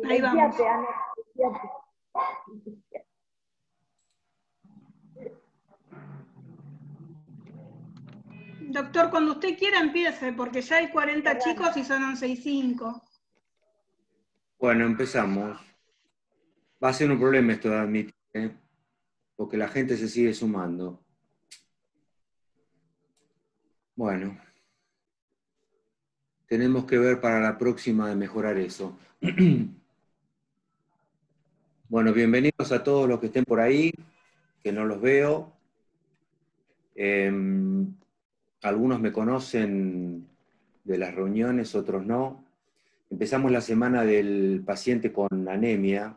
Ahí vamos. Doctor, cuando usted quiera empiece, porque ya hay 40 chicos y son 11:05. Bueno, empezamos. Va a ser un problema esto de admitir, porque la gente se sigue sumando. Bueno, tenemos que ver para la próxima de mejorar eso. Bueno, bienvenidos a todos los que estén por ahí, que no los veo. Algunos me conocen de las reuniones, otros no. Empezamos la semana del paciente con anemia.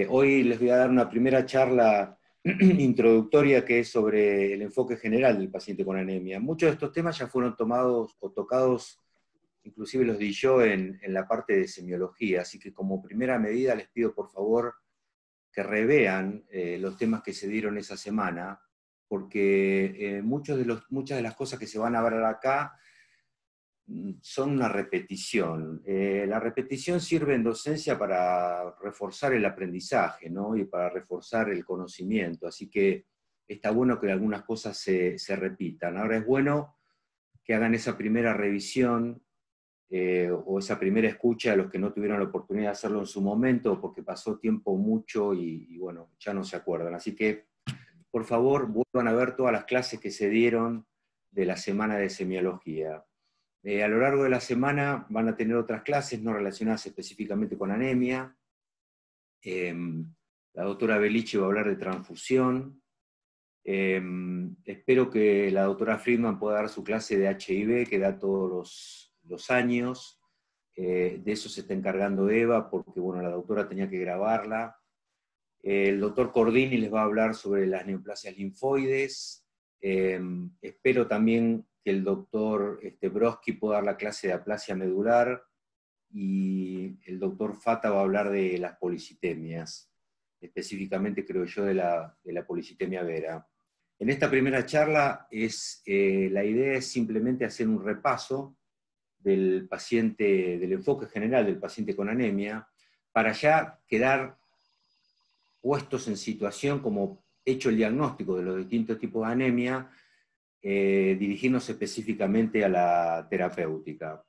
Hoy les voy a dar una primera charla introductoria que es sobre el enfoque general del paciente con anemia. Muchos de estos temas ya fueron tomados o tocados, inclusive los di yo en la parte de semiología, así que como primera medida les pido por favor que revean los temas que se dieron esa semana, porque muchas de las cosas que se van a hablar acá son una repetición. La repetición sirve en docencia para reforzar el aprendizaje, ¿no? Y para reforzar el conocimiento, así que está bueno que algunas cosas se repitan. Ahora es bueno que hagan esa primera revisión o esa primera escucha a los que no tuvieron la oportunidad de hacerlo en su momento, porque pasó tiempo mucho y bueno, ya no se acuerdan. Así que, por favor, vuelvan a ver todas las clases que se dieron de la semana de semiología. A lo largo de la semana van a tener otras clases no relacionadas específicamente con anemia. La doctora Beliche va a hablar de transfusión. Espero que la doctora Friedman pueda dar su clase de HIV, que da todos los años. De eso se está encargando Eva, porque bueno, la doctora tenía que grabarla. El doctor Cordini les va a hablar sobre las neoplasias linfoides. Espero también que el doctor Brodsky pueda dar la clase de aplasia medular, y el doctor Fata va a hablar de las policitemias, específicamente creo yo de la policitemia vera. En esta primera charla la idea es simplemente hacer un repaso del paciente, del enfoque general del paciente con anemia, para ya quedar puestos en situación, como hecho el diagnóstico de los distintos tipos de anemia, dirigirnos específicamente a la terapéutica.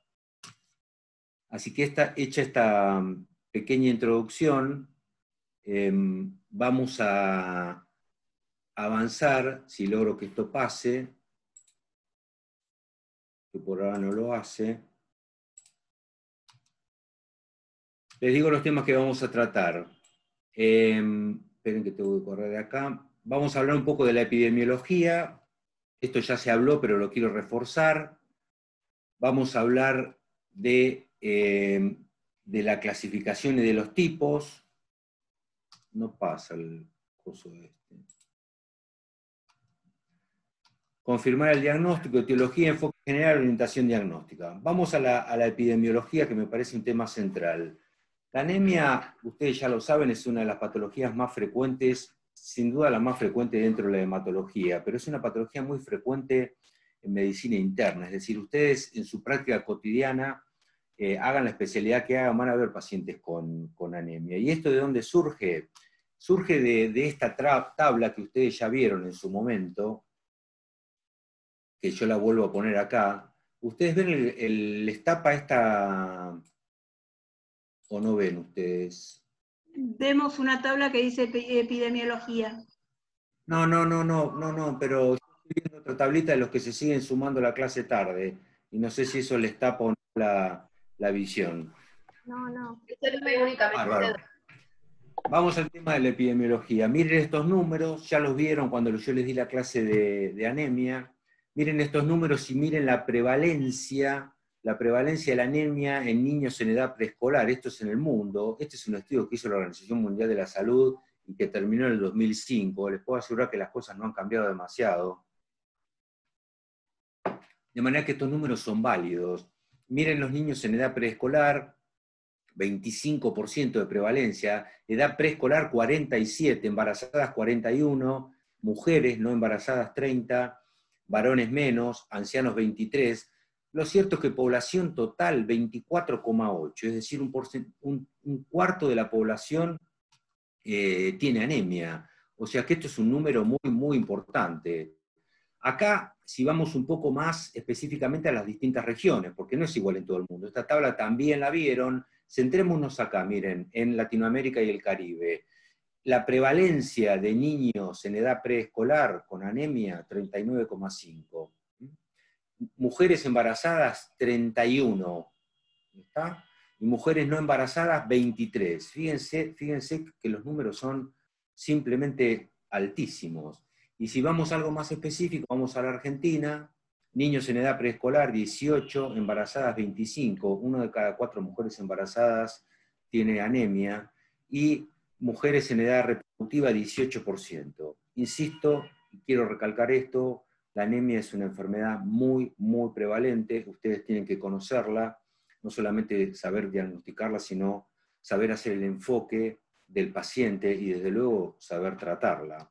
Así que hecha esta pequeña introducción, vamos a avanzar, si logro que esto pase, que por ahora no lo hace. Les digo los temas que vamos a tratar. Esperen que tengo que correr de acá. Vamos a hablar un poco de la epidemiología. Esto ya se habló, pero lo quiero reforzar. Vamos a hablar de la clasificación y de los tipos. No pasa el coso este. Confirmar el diagnóstico, etiología, enfoque general, orientación diagnóstica. Vamos a la epidemiología, que me parece un tema central. La anemia, ustedes ya lo saben, es una de las patologías más frecuentes, sin duda la más frecuente dentro de la hematología, pero es una patología muy frecuente en medicina interna, es decir, ustedes en su práctica cotidiana, hagan la especialidad que hagan, van a ver pacientes con anemia. ¿Y esto de dónde surge? Surge de esta tabla que ustedes ya vieron en su momento, que yo la vuelvo a poner acá. ¿Ustedes ven el estapa esta, o no ven ustedes? Vemos una tabla que dice epidemiología. No, pero yo estoy viendo otra tablita de los que se siguen sumando a la clase tarde, y no sé si eso les tapa o no la visión. No. Eso lo ve únicamente. Bárbaro. Vamos al tema de la epidemiología. Miren estos números, ya los vieron cuando yo les di la clase de anemia. Miren estos números y miren la prevalencia de la anemia en niños en edad preescolar. Esto es en el mundo. Este es un estudio que hizo la Organización Mundial de la Salud y que terminó en el 2005. Les puedo asegurar que las cosas no han cambiado demasiado. De manera que estos números son válidos. Miren los niños en edad preescolar, 25% de prevalencia, edad preescolar 47, embarazadas 41, mujeres no embarazadas 30, varones menos, ancianos 23. Lo cierto es que población total 24,8, es decir, un cuarto de la población tiene anemia. O sea que esto es un número muy, muy importante. Acá, si vamos un poco más específicamente a las distintas regiones, porque no es igual en todo el mundo, esta tabla también la vieron, centrémonos acá, miren, en Latinoamérica y el Caribe. La prevalencia de niños en edad preescolar con anemia, 39,5. Mujeres embarazadas, 31. ¿Está? Y mujeres no embarazadas, 23. Fíjense que los números son simplemente altísimos. Y si vamos a algo más específico, vamos a la Argentina, niños en edad preescolar, 18, embarazadas, 25. 1 de cada 4 mujeres embarazadas tiene anemia, y mujeres en edad reproductiva, 18%. Insisto, y quiero recalcar esto, la anemia es una enfermedad muy, muy prevalente, ustedes tienen que conocerla, no solamente saber diagnosticarla, sino saber hacer el enfoque del paciente y desde luego saber tratarla.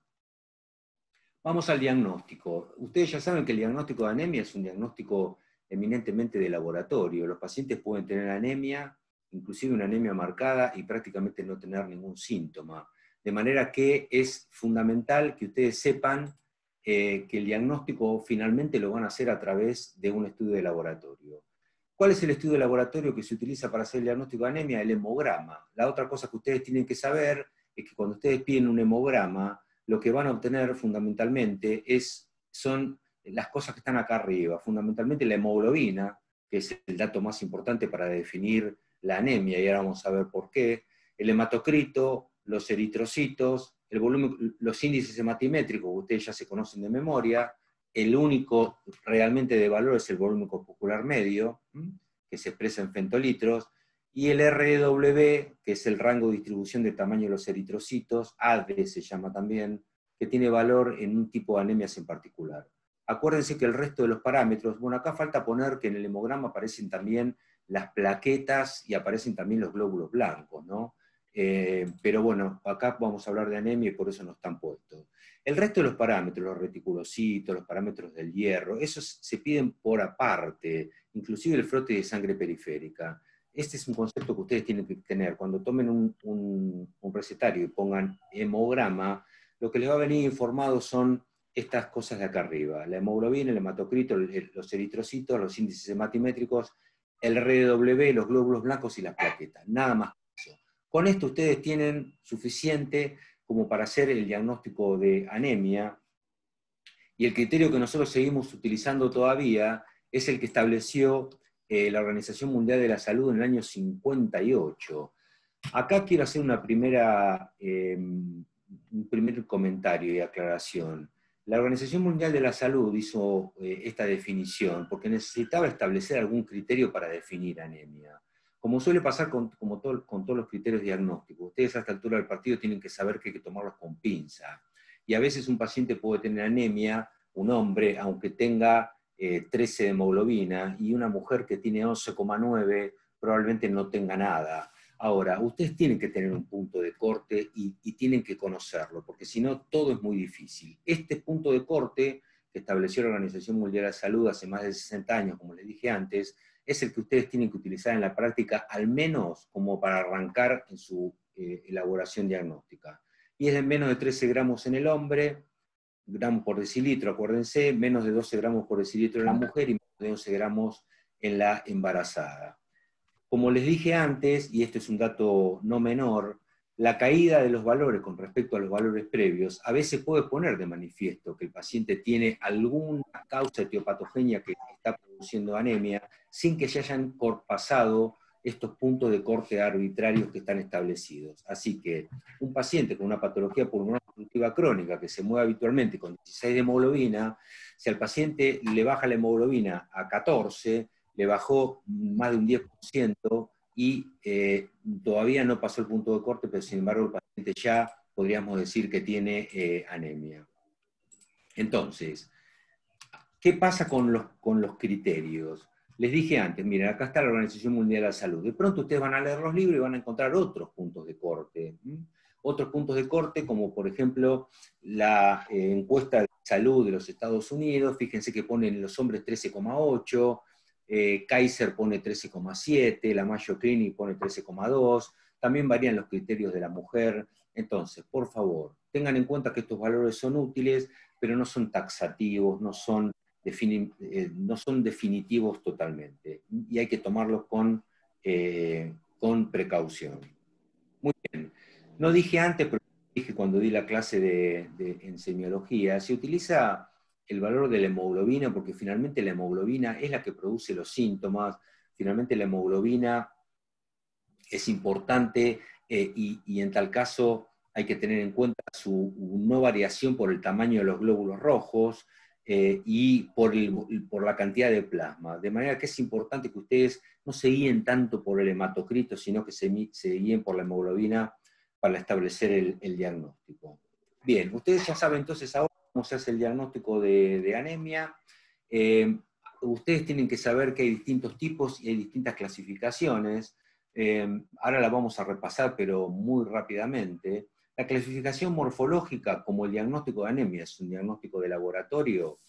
Vamos al diagnóstico. Ustedes ya saben que el diagnóstico de anemia es un diagnóstico eminentemente de laboratorio. Los pacientes pueden tener anemia, inclusive una anemia marcada, y prácticamente no tener ningún síntoma. De manera que es fundamental que ustedes sepan que el diagnóstico finalmente lo van a hacer a través de un estudio de laboratorio. ¿Cuál es el estudio de laboratorio que se utiliza para hacer el diagnóstico de anemia? El hemograma. La otra cosa que ustedes tienen que saber es que cuando ustedes piden un hemograma, lo que van a obtener fundamentalmente son las cosas que están acá arriba, fundamentalmente la hemoglobina, que es el dato más importante para definir la anemia, y ahora vamos a ver por qué, el hematocrito, los eritrocitos, el volumen, los índices hematimétricos, que ustedes ya se conocen de memoria. El único realmente de valor es el volumen corpuscular medio, que se expresa en femtolitros, y el RW, que es el rango de distribución de tamaño de los eritrocitos, AD se llama también, que tiene valor en un tipo de anemias en particular. Acuérdense que el resto de los parámetros, bueno, acá falta poner que en el hemograma aparecen también las plaquetas y aparecen también los glóbulos blancos, ¿no? Pero bueno, acá vamos a hablar de anemia y por eso no están puestos. El resto de los parámetros, los reticulocitos, los parámetros del hierro, esos se piden por aparte, inclusive el frote de sangre periférica. Este es un concepto que ustedes tienen que tener. Cuando tomen un recetario y pongan hemograma, lo que les va a venir informado son estas cosas de acá arriba: la hemoglobina, el hematocrito, los eritrocitos, los índices hematimétricos, el RW, los glóbulos blancos y las plaquetas. Nada más que eso. Con esto ustedes tienen suficiente como para hacer el diagnóstico de anemia, y el criterio que nosotros seguimos utilizando todavía es el que estableció la Organización Mundial de la Salud en el año 58. Acá quiero hacer un primer comentario y aclaración. La Organización Mundial de la Salud hizo esta definición porque necesitaba establecer algún criterio para definir anemia. Como suele pasar con todos los criterios diagnósticos, ustedes a esta altura del partido tienen que saber que hay que tomarlos con pinza. Y a veces un paciente puede tener anemia, un hombre, aunque tenga 13 de hemoglobina, y una mujer que tiene 11,9 probablemente no tenga nada. Ahora, ustedes tienen que tener un punto de corte y tienen que conocerlo, porque si no, todo es muy difícil. Este punto de corte que estableció la Organización Mundial de la Salud hace más de 60 años, como les dije antes, es el que ustedes tienen que utilizar en la práctica, al menos como para arrancar en su elaboración diagnóstica. Y es de menos de 13 gramos en el hombre, gramos por decilitro, acuérdense, menos de 12 gramos por decilitro en la mujer y menos de 11 gramos en la embarazada. Como les dije antes, y este es un dato no menor, la caída de los valores con respecto a los valores previos a veces puede poner de manifiesto que el paciente tiene alguna causa etiopatogenia que está produciendo anemia, sin que se hayan pasado estos puntos de corte arbitrarios que están establecidos. Así que un paciente con una patología pulmonar obstructiva crónica que se mueve habitualmente con 16 de hemoglobina, si al paciente le baja la hemoglobina a 14, le bajó más de un 10%, y todavía no pasó el punto de corte, pero sin embargo el paciente ya podríamos decir que tiene anemia. Entonces, ¿qué pasa con los criterios? Les dije antes, miren, acá está la Organización Mundial de la Salud. De pronto ustedes van a leer los libros y van a encontrar otros puntos de corte. Otros puntos de corte, como por ejemplo la encuesta de salud de los Estados Unidos. Fíjense que ponen los hombres 13,8, Kaiser pone 13,7, la Mayo Clinic pone 13,2, también varían los criterios de la mujer. Entonces, por favor, tengan en cuenta que estos valores son útiles, pero no son taxativos, no son definitivos totalmente, y hay que tomarlos con precaución. Muy bien. No dije antes, pero dije cuando di la clase en semiología, se utiliza el valor de la hemoglobina porque finalmente la hemoglobina es la que produce los síntomas. Finalmente la hemoglobina es importante y en tal caso hay que tener en cuenta su no variación por el tamaño de los glóbulos rojos y por la cantidad de plasma. De manera que es importante que ustedes no se guíen tanto por el hematocrito, sino que se guíen por la hemoglobina para establecer el diagnóstico. Bien, ustedes ya saben entonces ahora cómo se hace el diagnóstico de anemia. Ustedes tienen que saber que hay distintos tipos y hay distintas clasificaciones. Ahora la vamos a repasar, pero muy rápidamente. La clasificación morfológica, como el diagnóstico de anemia es un diagnóstico de laboratorio,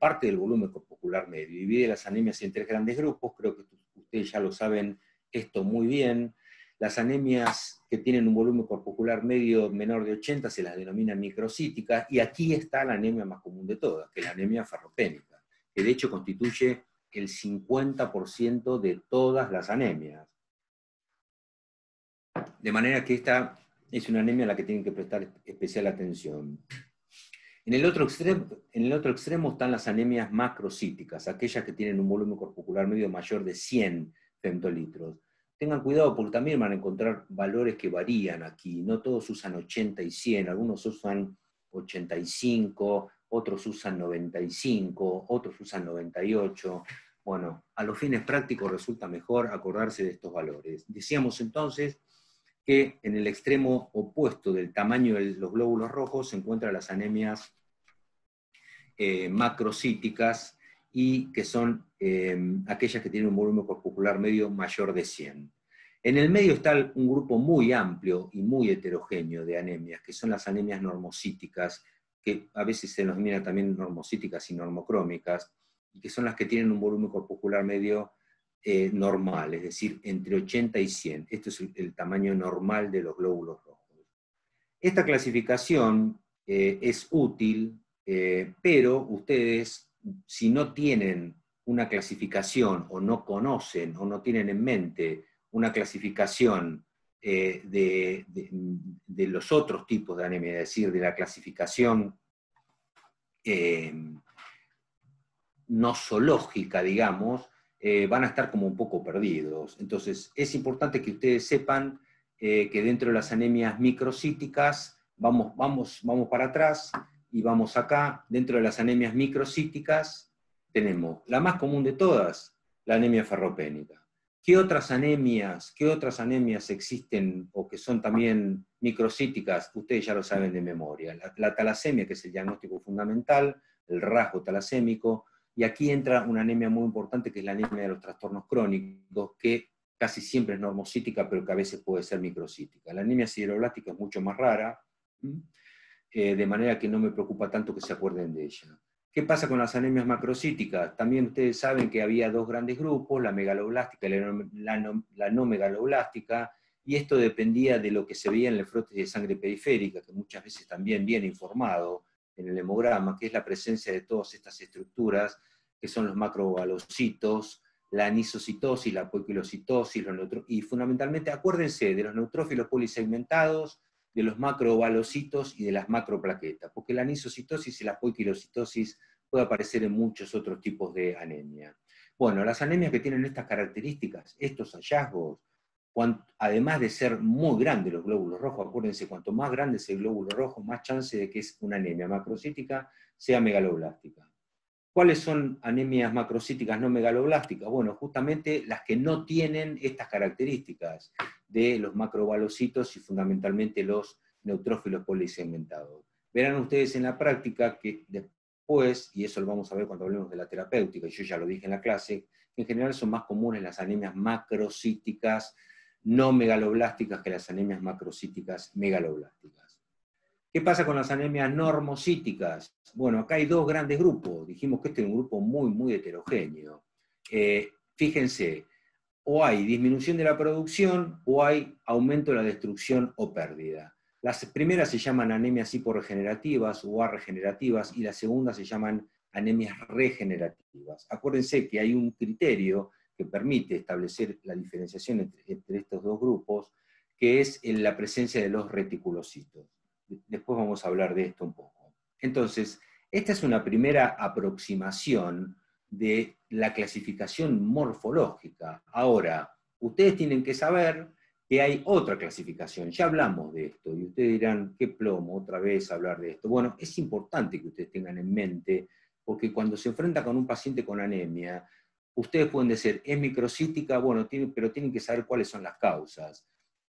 parte del volumen corpuscular medio. Divide las anemias en 3 grandes grupos, creo que ustedes ya lo saben esto muy bien. Las anemias que tienen un volumen corpuscular medio menor de 80 se las denominan microcíticas, y aquí está la anemia más común de todas, que es la anemia ferropénica, que de hecho constituye el 50% de todas las anemias. De manera que esta es una anemia a la que tienen que prestar especial atención. En el otro extremo están las anemias macrocíticas, aquellas que tienen un volumen corpuscular medio mayor de 100 femtolitros. Tengan cuidado porque también van a encontrar valores que varían aquí. No todos usan 80 y 100, algunos usan 85, otros usan 95, otros usan 98. Bueno, a los fines prácticos resulta mejor acordarse de estos valores. Decíamos entonces que en el extremo opuesto del tamaño de los glóbulos rojos se encuentran las anemias macrocíticas, y que son aquellas que tienen un volumen corpuscular medio mayor de 100. En el medio está un grupo muy amplio y muy heterogéneo de anemias, que son las anemias normocíticas, que a veces se denomina también normocíticas y normocrómicas, y que son las que tienen un volumen corpuscular medio normal, es decir, entre 80 y 100. Esto es el tamaño normal de los glóbulos rojos. Esta clasificación es útil, pero ustedes, si no tienen una clasificación, o no conocen, o no tienen en mente una clasificación de los otros tipos de anemia, es decir, de la clasificación nosológica, digamos, van a estar como un poco perdidos. Entonces, es importante que ustedes sepan que dentro de las anemias microcíticas, vamos para atrás y vamos acá. Dentro de las anemias microcíticas tenemos la más común de todas, la anemia ferropénica. ¿Qué otras anemias existen o que son también microcíticas? Ustedes ya lo saben de memoria. La talasemia, que es el diagnóstico fundamental, el rasgo talasémico. Y aquí entra una anemia muy importante, que es la anemia de los trastornos crónicos, que casi siempre es normocítica, pero que a veces puede ser microcítica. La anemia sideroblástica es mucho más rara, de manera que no me preocupa tanto que se acuerden de ella. ¿Qué pasa con las anemias macrocíticas? También ustedes saben que había 2 grandes grupos, la megaloblástica y la no megaloblástica, y esto dependía de lo que se veía en la nefrosis de sangre periférica, que muchas veces también viene informado en el hemograma, que es la presencia de todas estas estructuras, que son los macrobalocitos, la anisocitosis, la poiquilocitosis, y fundamentalmente acuérdense de los neutrófilos polisegmentados, de los macrobalocitos y de las macroplaquetas, porque la anisocitosis y la poiquilocitosis puede aparecer en muchos otros tipos de anemia. Bueno, las anemias que tienen estas características, estos hallazgos, además de ser muy grandes los glóbulos rojos, acuérdense, cuanto más grande es el glóbulo rojo, más chance de que es una anemia macrocítica sea megaloblástica. ¿Cuáles son anemias macrocíticas no megaloblásticas? Bueno, justamente las que no tienen estas características de los macrobalocitos y fundamentalmente los neutrófilos polisegmentados. Verán ustedes en la práctica que después, y eso lo vamos a ver cuando hablemos de la terapéutica, y yo ya lo dije en la clase, que en general son más comunes las anemias macrocíticas no megaloblásticas que las anemias macrocíticas megaloblásticas. ¿Qué pasa con las anemias normocíticas? Bueno, acá hay 2 grandes grupos. Dijimos que este es un grupo muy, muy heterogéneo. fíjense, o hay disminución de la producción o hay aumento de la destrucción o pérdida. Las primeras se llaman anemias hiporregenerativas o arregenerativas y las segundas se llaman anemias regenerativas. Acuérdense que hay un criterio que permite establecer la diferenciación entre estos dos grupos, que es en la presencia de los reticulocitos. Después vamos a hablar de esto un poco. Entonces, esta es una primera aproximación de la clasificación morfológica. Ahora, ustedes tienen que saber que hay otra clasificación. Ya hablamos de esto, y ustedes dirán, qué plomo, otra vez hablar de esto. Bueno, es importante que ustedes tengan en mente, porque cuando se enfrentan con un paciente con anemia, ustedes pueden decir, es microcítica, bueno, pero tienen que saber cuáles son las causas.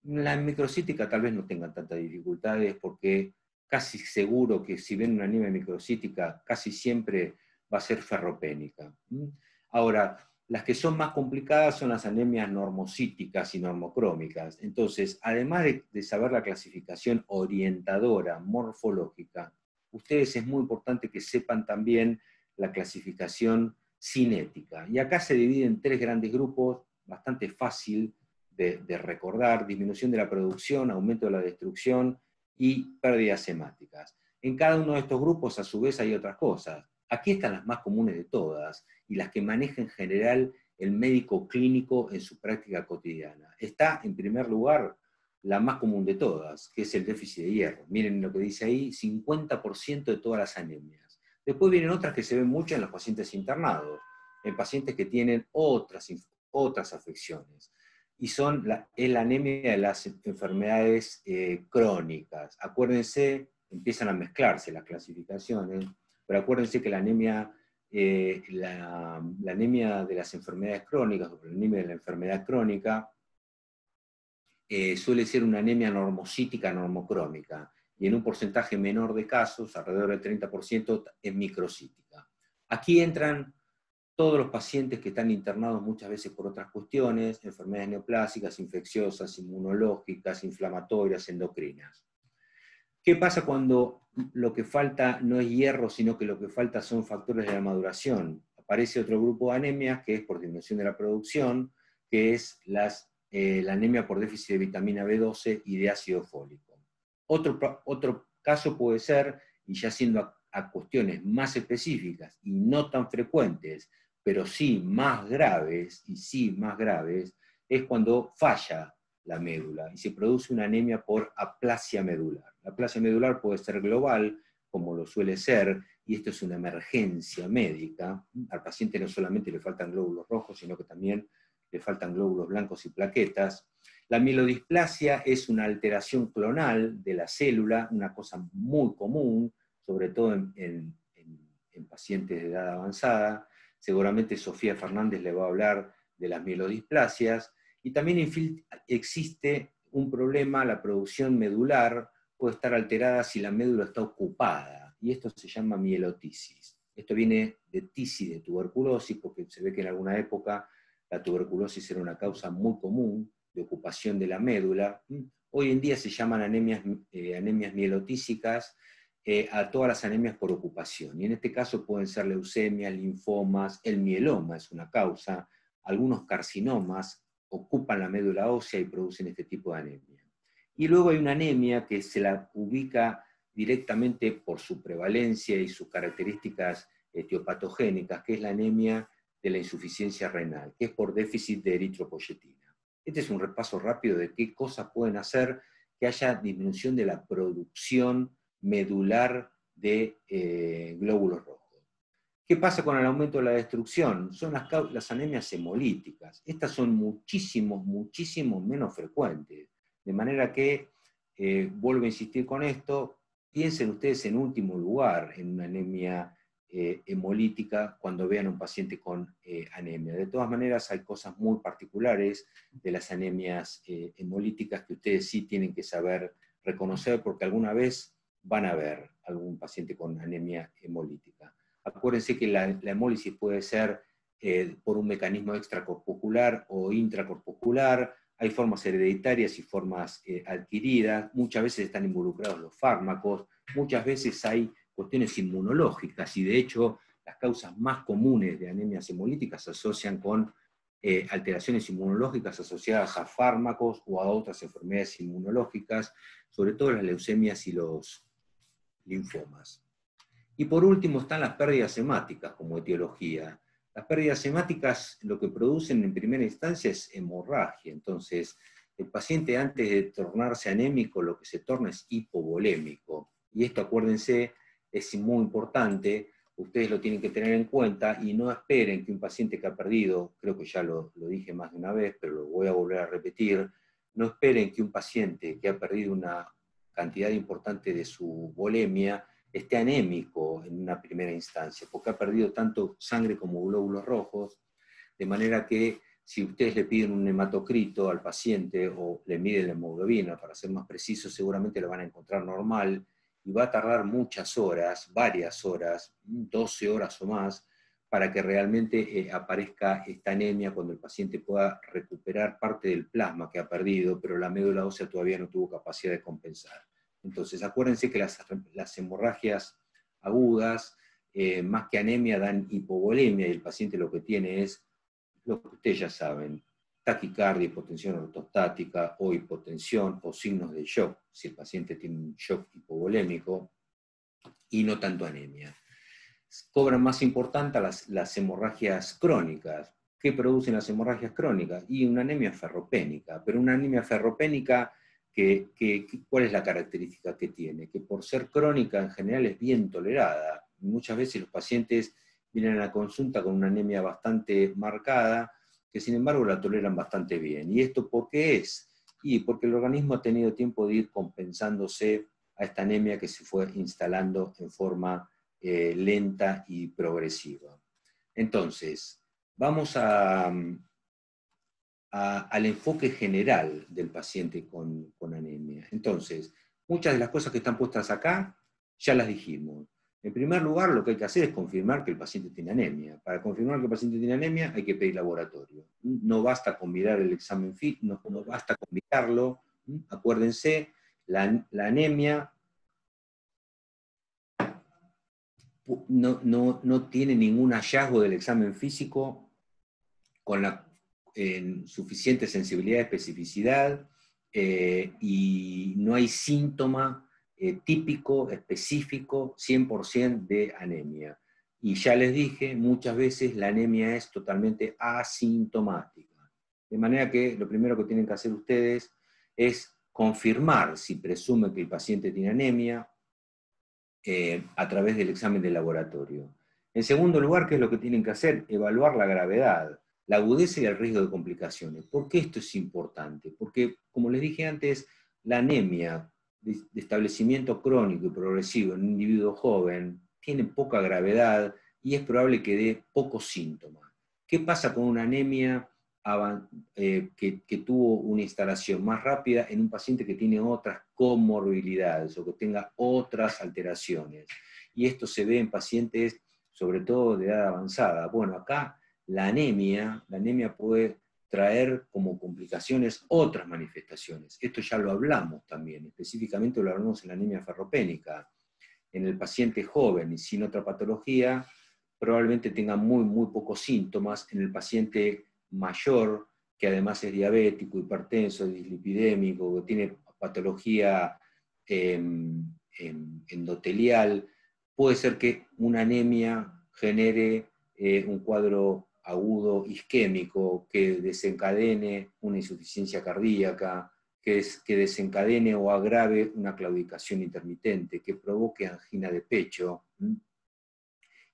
La microcítica tal vez no tengan tantas dificultades, porque casi seguro que si ven una anemia microcítica, casi siempre va a ser ferropénica. Ahora, las que son más complicadas son las anemias normocíticas y normocrómicas. Entonces, además de saber la clasificación orientadora, morfológica, ustedes es muy importante que sepan también la clasificación cinética. Y acá se divide en 3 grandes grupos, bastante fácil de recordar: disminución de la producción, aumento de la destrucción y pérdidas hemáticas. En cada uno de estos grupos, a su vez, hay otras cosas. Aquí están las más comunes de todas y las que maneja en general el médico clínico en su práctica cotidiana. Está, en primer lugar, la más común de todas, que es el déficit de hierro. Miren lo que dice ahí, 50% de todas las anemias. Después vienen otras que se ven mucho en los pacientes internados, en pacientes que tienen otras afecciones. Y es la anemia de las enfermedades crónicas. Acuérdense, empiezan a mezclarse las clasificaciones, pero acuérdense que la anemia de las enfermedades crónicas, o la anemia de la enfermedad crónica, suele ser una anemia normocítica normocrómica, y en un porcentaje menor de casos, alrededor del 30%, es microcítica. Aquí entran todos los pacientes que están internados muchas veces por otras cuestiones, enfermedades neoplásicas, infecciosas, inmunológicas, inflamatorias, endocrinas. ¿Qué pasa cuando lo que falta no es hierro, sino que lo que falta son factores de la maduración? Aparece otro grupo de anemias, que es por disminución de la producción, que es la anemia por déficit de vitamina B12 y de ácido fólico. Otro caso puede ser, y ya siendo a cuestiones más específicas y no tan frecuentes, pero sí más graves, es cuando falla la médula y se produce una anemia por aplasia medular. La aplasia medular puede ser global, como lo suele ser, y esto es una emergencia médica. Al paciente no solamente le faltan glóbulos rojos, sino que también le faltan glóbulos blancos y plaquetas. La mielodisplasia es una alteración clonal de la célula, una cosa muy común, sobre todo en pacientes de edad avanzada. Seguramente Sofía Fernández le va a hablar de las mielodisplasias. Y también existe un problema: la producción medular puede estar alterada si la médula está ocupada, y esto se llama mielotisis. Esto viene de tisis de tuberculosis, porque se ve que en alguna época la tuberculosis era una causa muy común de ocupación de la médula. Hoy en día se llaman anemias mielotísicas a todas las anemias por ocupación, y en este caso pueden ser leucemias, linfomas, el mieloma es una causa, algunos carcinomas ocupan la médula ósea y producen este tipo de anemia. Y luego hay una anemia que se la ubica directamente por su prevalencia y sus características etiopatogénicas, que es la anemia de la insuficiencia renal, que es por déficit de eritropoyetina. Este es un repaso rápido de qué cosas pueden hacer que haya disminución de la producción medular de glóbulos rojos. ¿Qué pasa con el aumento de la destrucción? Son las anemias hemolíticas. Estas son muchísimo menos frecuentes. De manera que, vuelvo a insistir con esto, piensen ustedes en último lugar en una anemia hemolítica cuando vean a un paciente con anemia. De todas maneras, hay cosas muy particulares de las anemias hemolíticas que ustedes sí tienen que saber reconocer, porque alguna vez van a ver algún paciente con anemia hemolítica. Acuérdense que la hemólisis puede ser por un mecanismo extracorpuscular o intracorpuscular. Hay formas hereditarias y formas adquiridas. Muchas veces están involucrados los fármacos. Muchas veces hay cuestiones inmunológicas, y de hecho las causas más comunes de anemias hemolíticas se asocian con alteraciones inmunológicas asociadas a fármacos o a otras enfermedades inmunológicas, sobre todo las leucemias y los linfomas. Y por último están las pérdidas hemáticas como etiología. Las pérdidas hemáticas lo que producen en primera instancia es hemorragia. Entonces, el paciente antes de tornarse anémico lo que se torna es hipovolémico. Y esto, acuérdense, es muy importante, ustedes lo tienen que tener en cuenta y no esperen que un paciente que ha perdido, creo que ya lo dije más de una vez, pero lo voy a volver a repetir, no esperen que un paciente que ha perdido una cantidad importante de su volemia esté anémico en una primera instancia, porque ha perdido tanto sangre como glóbulos rojos, de manera que si ustedes le piden un hematocrito al paciente o le miden la hemoglobina, para ser más preciso, seguramente lo van a encontrar normal y va a tardar muchas horas, varias horas, 12 horas o más, para que realmente aparezca esta anemia cuando el paciente pueda recuperar parte del plasma que ha perdido, pero la médula ósea todavía no tuvo capacidad de compensar. Entonces, acuérdense que las hemorragias agudas, más que anemia, dan hipovolemia, y el paciente lo que tiene es lo que ustedes ya saben: taquicardia, hipotensión ortostática o hipotensión o signos de shock, si el paciente tiene un shock hipovolémico, y no tanto anemia. Cobran más importancia las hemorragias crónicas. ¿Qué producen las hemorragias crónicas? Y una anemia ferropénica, pero una anemia ferropénica ¿cuál es la característica que tiene? Que por ser crónica en general es bien tolerada. Muchas veces los pacientes vienen a la consulta con una anemia bastante marcada, que sin embargo la toleran bastante bien. ¿Y esto por qué es? Y porque el organismo ha tenido tiempo de ir compensándose a esta anemia que se fue instalando en forma lenta y progresiva. Entonces, vamos al enfoque general del paciente con anemia. Entonces, muchas de las cosas que están puestas acá ya las dijimos. En primer lugar, lo que hay que hacer es confirmar que el paciente tiene anemia. Para confirmar que el paciente tiene anemia hay que pedir laboratorio. No basta con mirar el examen FIT, no basta con mirarlo. Acuérdense, la anemia no tiene ningún hallazgo del examen físico con la suficiente sensibilidad y especificidad, y no hay síntoma típico, específico, 100% de anemia. Y ya les dije, muchas veces la anemia es totalmente asintomática. De manera que lo primero que tienen que hacer ustedes es confirmar si presume que el paciente tiene anemia a través del examen de laboratorio. En segundo lugar, ¿qué es lo que tienen que hacer? Evaluar la gravedad, la agudeza y el riesgo de complicaciones. ¿Por qué esto es importante? Porque, como les dije antes, la anemia de establecimiento crónico y progresivo en un individuo joven tiene poca gravedad y es probable que dé pocos síntomas. ¿Qué pasa con una anemia que tuvo una instalación más rápida en un paciente que tiene otras comorbilidades o que tenga otras alteraciones? Y esto se ve en pacientes, sobre todo de edad avanzada. Bueno, acá la anemia puede traer como complicaciones otras manifestaciones. Esto ya lo hablamos también, específicamente lo hablamos en la anemia ferropénica. En el paciente joven y sin otra patología, probablemente tenga muy pocos síntomas. En el paciente mayor, que además es diabético, hipertenso, dislipidémico, que tiene patología endotelial, puede ser que una anemia genere un cuadro agudo isquémico que desencadene una insuficiencia cardíaca, que desencadene o agrave una claudicación intermitente, que provoque angina de pecho,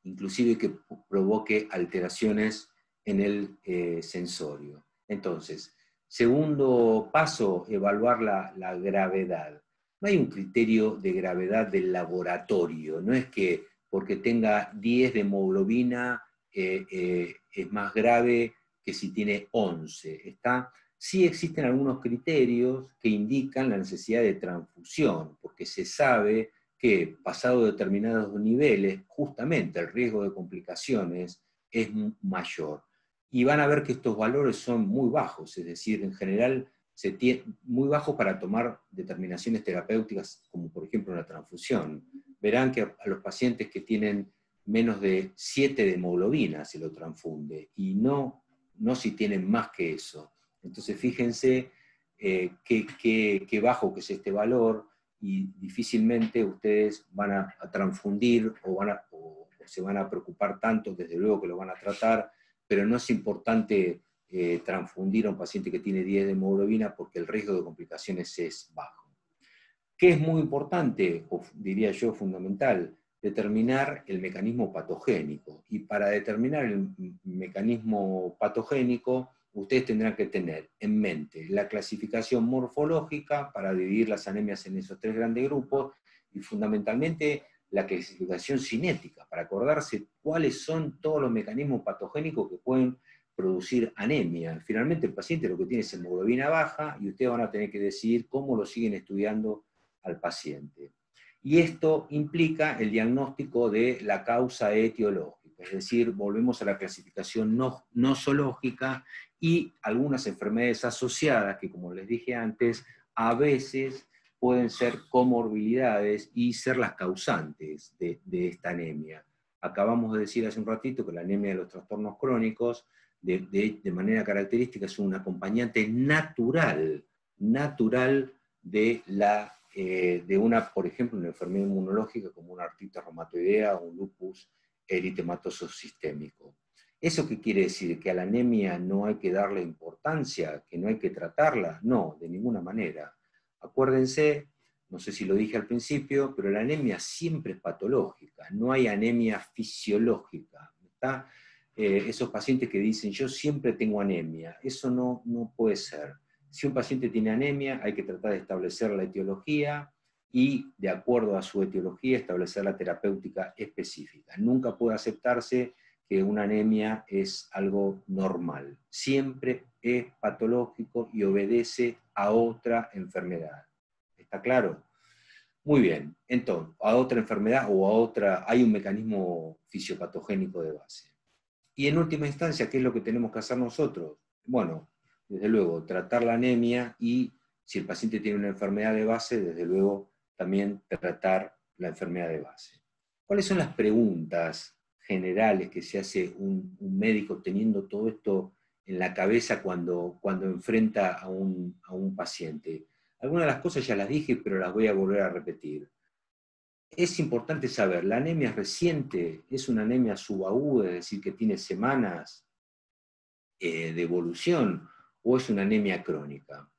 inclusive que provoque alteraciones en el sensorio. Entonces, segundo paso, evaluar la gravedad. No hay un criterio de gravedad del laboratorio, no es que porque tenga 10 de hemoglobina es más grave que si tiene 11. Sí existen algunos criterios que indican la necesidad de transfusión, porque se sabe que pasado determinados niveles, justamente el riesgo de complicaciones es mayor. Y van a ver que estos valores son muy bajos, es decir, en general muy bajos para tomar determinaciones terapéuticas, como por ejemplo una transfusión. Verán que a los pacientes que tienen menos de 7 de hemoglobina se lo transfunde, y no si tienen más que eso. Entonces fíjense qué bajo que es este valor, y difícilmente ustedes van a transfundir o se van a preocupar tanto, desde luego que lo van a tratar, pero no es importante transfundir a un paciente que tiene 10 de hemoglobina porque el riesgo de complicaciones es bajo. ¿Qué es muy importante, o diría yo fundamental? Determinar el mecanismo patogénico. Y para determinar el mecanismo patogénico, ustedes tendrán que tener en mente la clasificación morfológica para dividir las anemias en esos 3 grandes grupos, y fundamentalmente la clasificación cinética, para acordarse cuáles son todos los mecanismos patogénicos que pueden producir anemia. Finalmente el paciente lo que tiene es hemoglobina baja, y ustedes van a tener que decidir cómo lo siguen estudiando al paciente. Y esto implica el diagnóstico de la causa etiológica, es decir, volvemos a la clasificación nosológica y algunas enfermedades asociadas que, como les dije antes, a veces pueden ser comorbilidades y ser las causantes de esta anemia. Acabamos de decir hace un ratito que la anemia de los trastornos crónicos, de manera característica, es un acompañante natural de una, por ejemplo, una enfermedad inmunológica como una artritis reumatoidea o un lupus eritematoso sistémico. ¿Eso qué quiere decir? ¿Que a la anemia no hay que darle importancia? ¿Que no hay que tratarla? No, de ninguna manera. Acuérdense, no sé si lo dije al principio, pero la anemia siempre es patológica, no hay anemia fisiológica. ¿Está? Esos pacientes que dicen, yo siempre tengo anemia, eso no puede ser. Si un paciente tiene anemia, hay que tratar de establecer la etiología y, de acuerdo a su etiología, establecer la terapéutica específica. Nunca puede aceptarse que una anemia es algo normal. Siempre es patológico y obedece a otra enfermedad. ¿Está claro? Muy bien. Entonces, a otra enfermedad hay un mecanismo fisiopatogénico de base. Y en última instancia, ¿qué es lo que tenemos que hacer nosotros? Bueno, desde luego, tratar la anemia, y si el paciente tiene una enfermedad de base, desde luego, también tratar la enfermedad de base. ¿Cuáles son las preguntas generales que se hace un médico teniendo todo esto en la cabeza cuando enfrenta a un paciente? Algunas de las cosas ya las dije, pero las voy a volver a repetir. Es importante saber, ¿la anemia es reciente? ¿Es una anemia subaguda, es decir, que tiene semanas de evolución, o es una anemia crónica?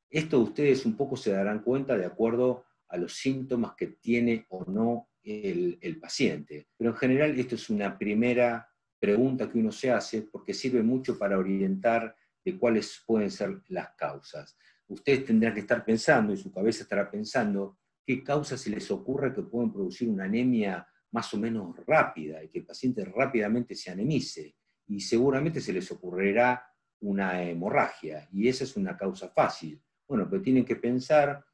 Esto ustedes un poco se darán cuenta de acuerdo a los síntomas que tiene o no el paciente. Pero en general esto es una primera pregunta que uno se hace, porque sirve mucho para orientar de cuáles pueden ser las causas. Ustedes tendrán que estar pensando, y su cabeza estará pensando, qué causas se les ocurre que pueden producir una anemia más o menos rápida, y que el paciente rápidamente se anemice. Y seguramente se les ocurrirá una hemorragia, y esa es una causa fácil. Bueno, pero tienen que pensar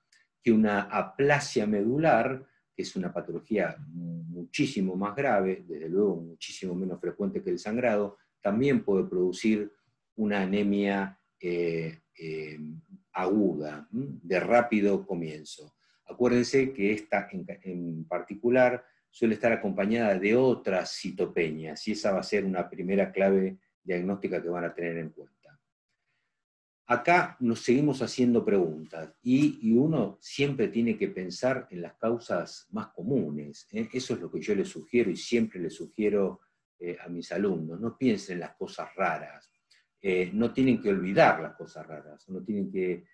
que una aplasia medular, que es una patología muchísimo más grave, desde luego muchísimo menos frecuente que el sangrado, también puede producir una anemia aguda, de rápido comienzo. Acuérdense que esta en particular suele estar acompañada de otras citopenias, y esa va a ser una primera clave diagnóstica que van a tener en cuenta. Acá nos seguimos haciendo preguntas, y uno siempre tiene que pensar en las causas más comunes. Eso es lo que yo les sugiero, y siempre les sugiero a mis alumnos. No piensen en las cosas raras. No tienen que olvidar las cosas raras, no tienen que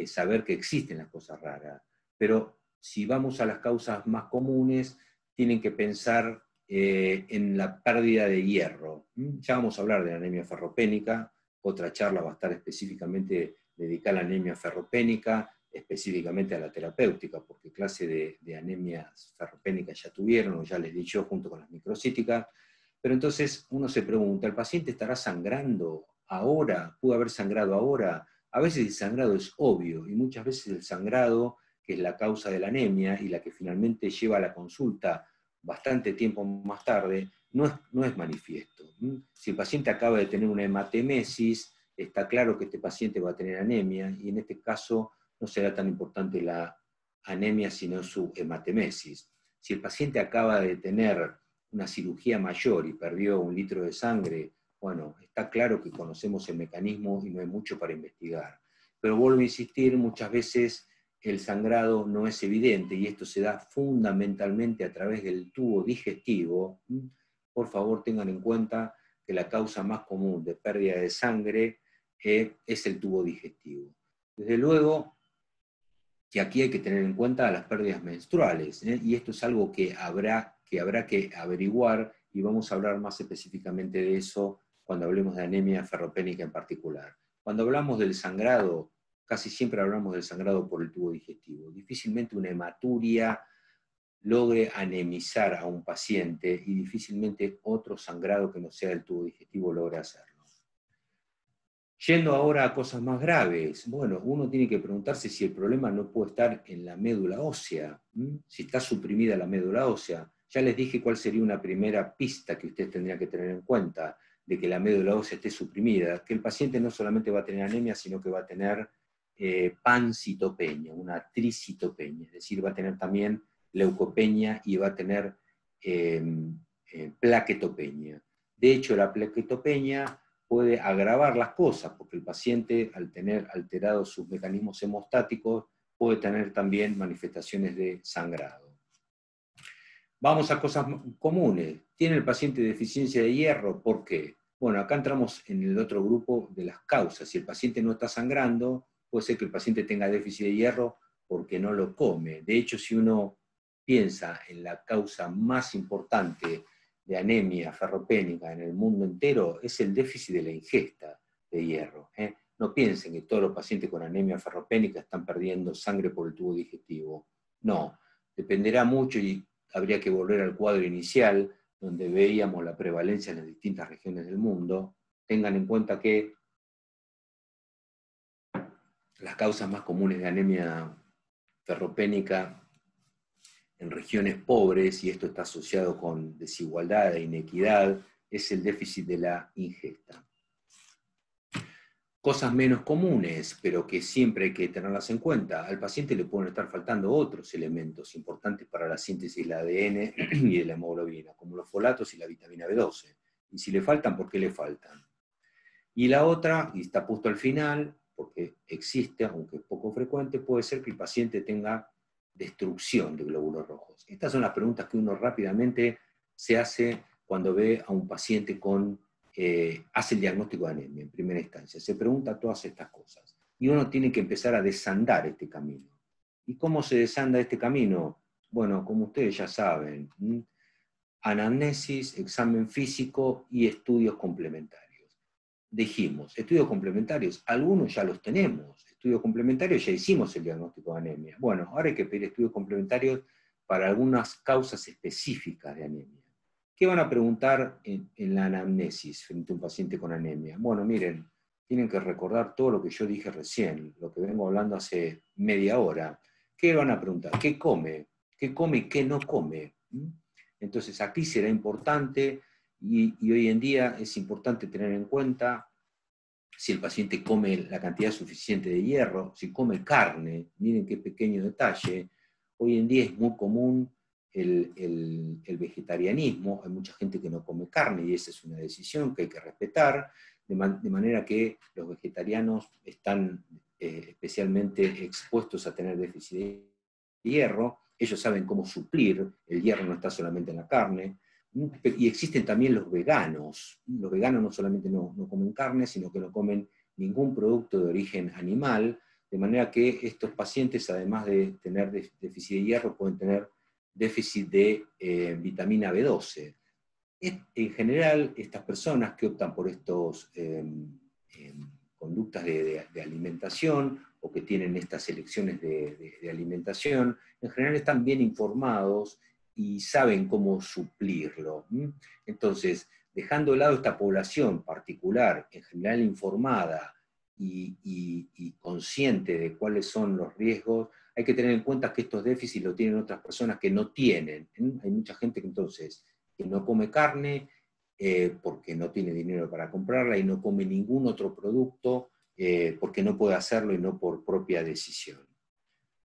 saber que existen las cosas raras. Pero si vamos a las causas más comunes, tienen que pensar en la pérdida de hierro. Ya vamos a hablar de la anemia ferropénica. Otra charla va a estar específicamente dedicada a la anemia ferropénica, específicamente a la terapéutica, porque clase de anemias ferropénicas ya tuvieron, o ya les di yo, junto con las microcíticas. Pero entonces uno se pregunta, ¿el paciente estará sangrando ahora? ¿Pudo haber sangrado ahora? A veces el sangrado es obvio, y muchas veces el sangrado, que es la causa de la anemia y la que finalmente lleva a la consulta bastante tiempo más tarde, no es manifiesto. Si el paciente acaba de tener una hematemesis, está claro que este paciente va a tener anemia, y en este caso no será tan importante la anemia sino su hematemesis. Si el paciente acaba de tener una cirugía mayor y perdió 1 litro de sangre, bueno, está claro que conocemos el mecanismo y no hay mucho para investigar. Pero vuelvo a insistir, muchas veces el sangrado no es evidente y esto se da fundamentalmente a través del tubo digestivo. Por favor, tengan en cuenta que la causa más común de pérdida de sangre es el tubo digestivo. Desde luego que aquí hay que tener en cuenta las pérdidas menstruales, y esto es algo que habrá que averiguar, y vamos a hablar más específicamente de eso cuando hablemos de anemia ferropénica en particular. Cuando hablamos del sangrado, casi siempre hablamos del sangrado por el tubo digestivo. Difícilmente una hematuria logre anemizar a un paciente y difícilmente otro sangrado que no sea del tubo digestivo logre hacerlo. Yendo ahora a cosas más graves, bueno, uno tiene que preguntarse si el problema no puede estar en la médula ósea, si está suprimida la médula ósea. Ya les dije cuál sería una primera pista que usted tendría que tener en cuenta de que la médula ósea esté suprimida, que el paciente no solamente va a tener anemia, sino que va a tener pancitopenia, una tricitopenia, es decir, va a tener también leucopenia y va a tener plaquetopenia. De hecho, la plaquetopenia puede agravar las cosas, porque el paciente, al tener alterados sus mecanismos hemostáticos, puede tener también manifestaciones de sangrado. Vamos a cosas comunes. ¿Tiene el paciente deficiencia de hierro? ¿Por qué? Bueno, acá entramos en el otro grupo de las causas. Si el paciente no está sangrando, puede ser que el paciente tenga déficit de hierro porque no lo come. De hecho, si uno piensa en la causa más importante de anemia ferropénica en el mundo entero, es el déficit de la ingesta de hierro. No piensen que todos los pacientes con anemia ferropénica están perdiendo sangre por el tubo digestivo. No, dependerá mucho y habría que volver al cuadro inicial, donde veíamos la prevalencia en las distintas regiones del mundo. Tengan en cuenta que las causas más comunes de anemia ferropénica en regiones pobres, y esto está asociado con desigualdad e inequidad, es el déficit de la ingesta. Cosas menos comunes, pero que siempre hay que tenerlas en cuenta. Al paciente le pueden estar faltando otros elementos importantes para la síntesis del ADN y de la hemoglobina, como los folatos y la vitamina B12. Y si le faltan, ¿por qué le faltan? Y la otra, y está puesto al final, porque existe, aunque es poco frecuente, puede ser que el paciente tenga destrucción de glóbulos rojos. Estas son las preguntas que uno rápidamente se hace cuando ve a un paciente con, hace el diagnóstico de anemia en primera instancia. Se pregunta todas estas cosas. Y uno tiene que empezar a desandar este camino. ¿Y cómo se desanda este camino? Bueno, como ustedes ya saben, anamnesis, examen físico y estudios complementarios. Dijimos, estudios complementarios, algunos ya los tenemos, estudios complementarios ya hicimos el diagnóstico de anemia. Bueno, ahora hay que pedir estudios complementarios para algunas causas específicas de anemia. ¿Qué van a preguntar en la anamnesis frente a un paciente con anemia? Bueno, miren, tienen que recordar todo lo que yo dije recién, lo que vengo hablando hace media hora. ¿Qué van a preguntar? ¿Qué come? ¿Qué come y qué no come? Entonces aquí será importante. Y hoy en día es importante tener en cuenta si el paciente come la cantidad suficiente de hierro, si come carne. Miren qué pequeño detalle. Hoy en día es muy común el vegetarianismo. Hay mucha gente que no come carne y esa es una decisión que hay que respetar, de manera que los vegetarianos están especialmente expuestos a tener déficit de hierro. Ellos saben cómo suplir. El hierro no está solamente en la carne. Y existen también los veganos. Los veganos no solamente no comen carne, sino que no comen ningún producto de origen animal, de manera que estos pacientes, además de tener déficit de hierro, pueden tener déficit de vitamina B12. En general, estas personas que optan por estas conductas de alimentación o que tienen estas elecciones de alimentación, en general están bien informados y saben cómo suplirlo. Entonces, dejando de lado esta población particular, en general informada y consciente de cuáles son los riesgos, hay que tener en cuenta que estos déficits lo tienen otras personas que no tienen. Hay mucha gente que entonces que no come carne porque no tiene dinero para comprarla y no come ningún otro producto porque no puede hacerlo y no por propia decisión.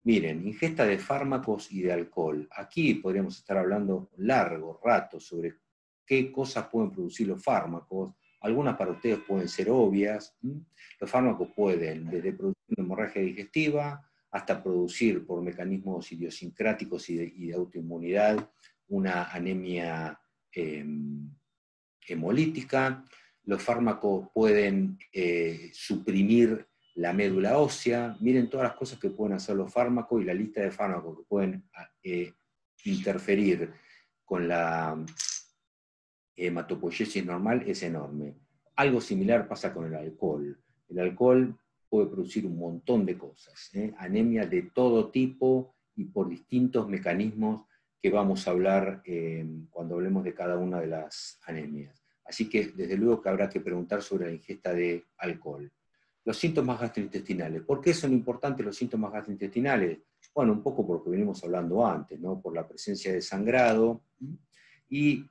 Miren, ingesta de fármacos y de alcohol. Aquí podríamos estar hablando largo rato sobre qué cosas pueden producir los fármacos. Algunas para ustedes pueden ser obvias. Los fármacos pueden desde producir una hemorragia digestiva hasta producir por mecanismos idiosincráticos y de autoinmunidad una anemia hemolítica. Los fármacos pueden suprimir la médula ósea. Miren todas las cosas que pueden hacer los fármacos y la lista de fármacos que pueden interferir con la hematopoiesis normal es enorme. Algo similar pasa con el alcohol. El alcohol puede producir un montón de cosas, anemia de todo tipo y por distintos mecanismos que vamos a hablar cuando hablemos de cada una de las anemias. Así que desde luego que habrá que preguntar sobre la ingesta de alcohol. Los síntomas gastrointestinales. ¿Por qué son importantes los síntomas gastrointestinales? Bueno, un poco por lo que venimos hablando antes, ¿no? Por la presencia de sangrado y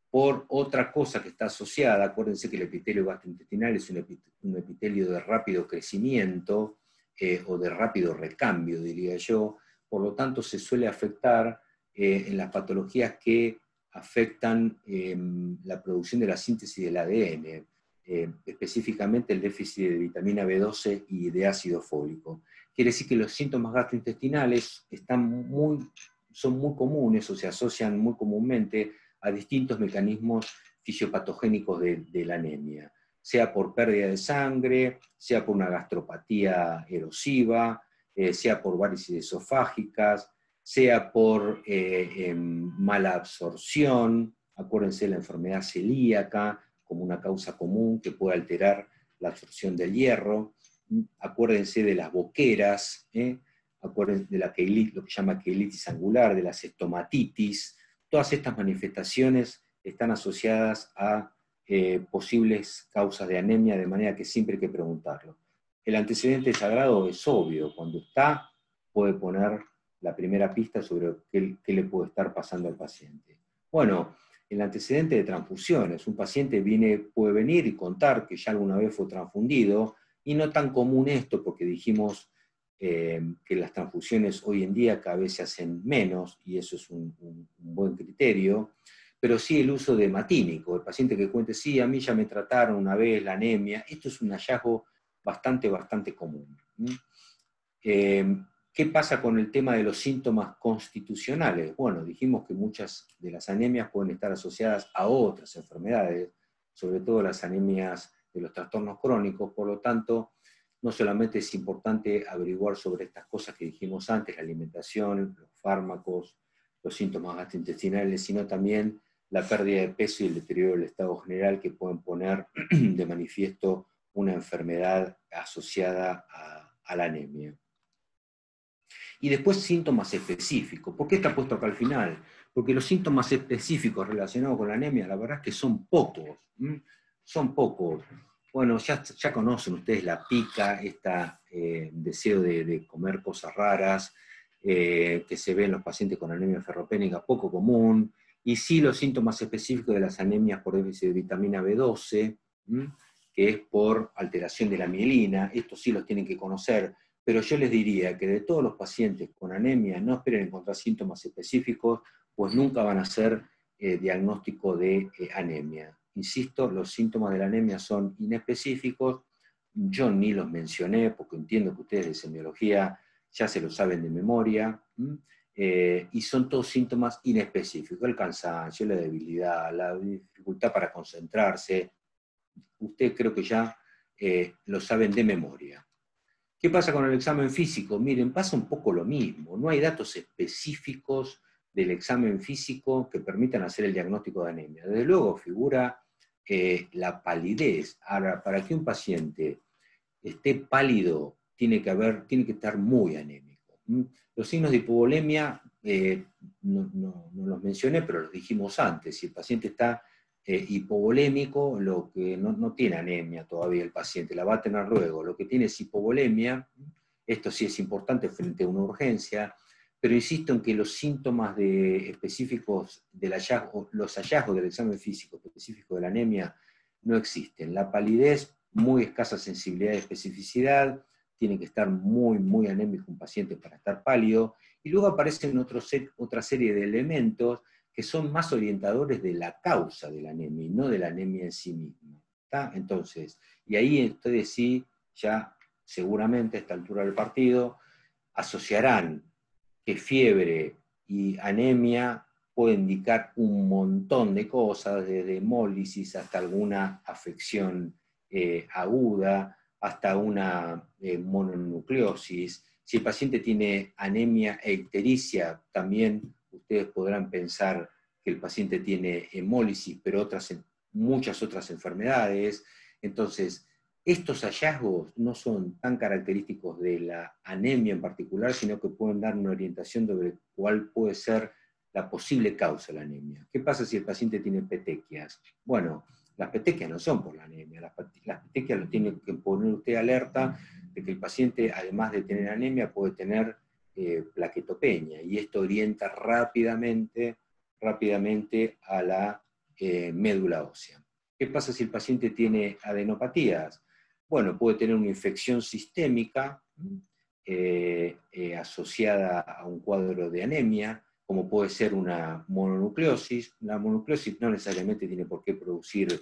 por otra cosa que está asociada. Acuérdense que el epitelio gastrointestinal es un epitelio de rápido crecimiento o de rápido recambio, diría yo. Por lo tanto, se suele afectar en las patologías que afectan la producción de la síntesis del ADN. Específicamente el déficit de vitamina B12 y de ácido fólico. Quiere decir que los síntomas gastrointestinales son muy comunes o se asocian muy comúnmente a distintos mecanismos fisiopatogénicos de la anemia, sea por pérdida de sangre, sea por una gastropatía erosiva, sea por varices esofágicas, sea por mala absorción. Acuérdense de la enfermedad celíaca como una causa común que puede alterar la absorción del hierro. Acuérdense de las boqueras, acuérdense de lo que se llama queilitis angular, de las estomatitis. Todas estas manifestaciones están asociadas a posibles causas de anemia, de manera que siempre hay que preguntarlo. El antecedente sagrado es obvio, cuando está, puede poner la primera pista sobre qué le puede estar pasando al paciente. Bueno, el antecedente de transfusiones. Un paciente puede venir y contar que ya alguna vez fue transfundido, y no tan común esto porque dijimos que las transfusiones hoy en día cada vez se hacen menos, y eso es un buen criterio, pero sí el uso de hematínico. El paciente que cuente, sí, a mí ya me trataron una vez la anemia. Esto es un hallazgo bastante común. ¿Qué pasa con el tema de los síntomas constitucionales? Bueno, dijimos que muchas de las anemias pueden estar asociadas a otras enfermedades, sobre todo las anemias de los trastornos crónicos. Por lo tanto, no solamente es importante averiguar sobre estas cosas que dijimos antes, la alimentación, los fármacos, los síntomas gastrointestinales, sino también la pérdida de peso y el deterioro del estado general, que pueden poner de manifiesto una enfermedad asociada a la anemia. Y después síntomas específicos. ¿Por qué está puesto acá al final? Porque los síntomas específicos relacionados con la anemia, la verdad es que son pocos. Son pocos. Bueno, ya conocen ustedes la pica, este deseo de comer cosas raras, que se ve en los pacientes con anemia ferropénica, poco común. Y sí los síntomas específicos de las anemias por déficit de vitamina B12, que es por alteración de la mielina. Estos sí los tienen que conocer. Pero yo les diría que de todos los pacientes con anemia no esperen encontrar síntomas específicos, pues nunca van a ser diagnóstico de anemia. Insisto, los síntomas de la anemia son inespecíficos. Yo ni los mencioné porque entiendo que ustedes de semiología ya se lo saben de memoria, y son todos síntomas inespecíficos: el cansancio, la debilidad, la dificultad para concentrarse. Ustedes creo que ya lo saben de memoria. ¿Qué pasa con el examen físico? Miren, pasa un poco lo mismo. No hay datos específicos del examen físico que permitan hacer el diagnóstico de anemia. Desde luego figura la palidez. Ahora, para que un paciente esté pálido, tiene que estar muy anémico. Los signos de hipovolemia no los mencioné, pero los dijimos antes. Si el paciente está hipovolémico, lo que no tiene anemia todavía el paciente, la va a tener luego. Lo que tiene es hipovolemia. Esto sí es importante frente a una urgencia, pero insisto en que los síntomas específicos del hallazgo, los hallazgos del examen físico específico de la anemia no existen. La palidez, muy escasa sensibilidad y especificidad, tiene que estar muy, muy anémico un paciente para estar pálido, y luego aparecen otra serie de elementos que son más orientadores de la causa de la anemia, y no de la anemia en sí misma. ¿Está? Entonces, y ahí ustedes sí, ya seguramente a esta altura del partido, asociarán que fiebre y anemia puede indicar un montón de cosas, desde hemólisis hasta alguna afección aguda, hasta una mononucleosis. Si el paciente tiene anemia e ictericia, también ustedes podrán pensar que el paciente tiene hemólisis, pero muchas otras enfermedades. Entonces, estos hallazgos no son tan característicos de la anemia en particular, sino que pueden dar una orientación sobre cuál puede ser la posible causa de la anemia. ¿Qué pasa si el paciente tiene petequias? Bueno, las petequias no son por la anemia, las petequias lo tiene que poner usted alerta de que el paciente, además de tener anemia, puede tener plaquetopenia, y esto orienta rápidamente a la médula ósea. ¿Qué pasa si el paciente tiene adenopatías? Bueno, puede tener una infección sistémica asociada a un cuadro de anemia, como puede ser una mononucleosis. La mononucleosis no necesariamente tiene por qué producir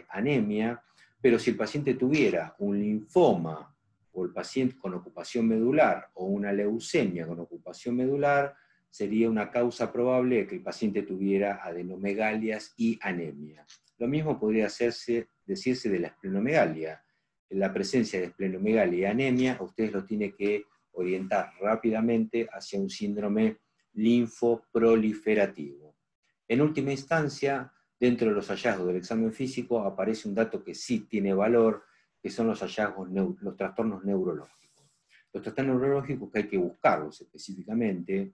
anemia, pero si el paciente tuviera un linfoma, o el paciente con ocupación medular, o una leucemia con ocupación medular, sería una causa probable de que el paciente tuviera adenomegalias y anemia. Lo mismo podría decirse de la esplenomegalia. En la presencia de esplenomegalia y anemia, ustedes lo tienen que orientar rápidamente hacia un síndrome linfoproliferativo. En última instancia, dentro de los hallazgos del examen físico aparece un dato que sí tiene valor, que son los hallazgos, los trastornos neurológicos. Los trastornos neurológicos que hay que buscarlos específicamente,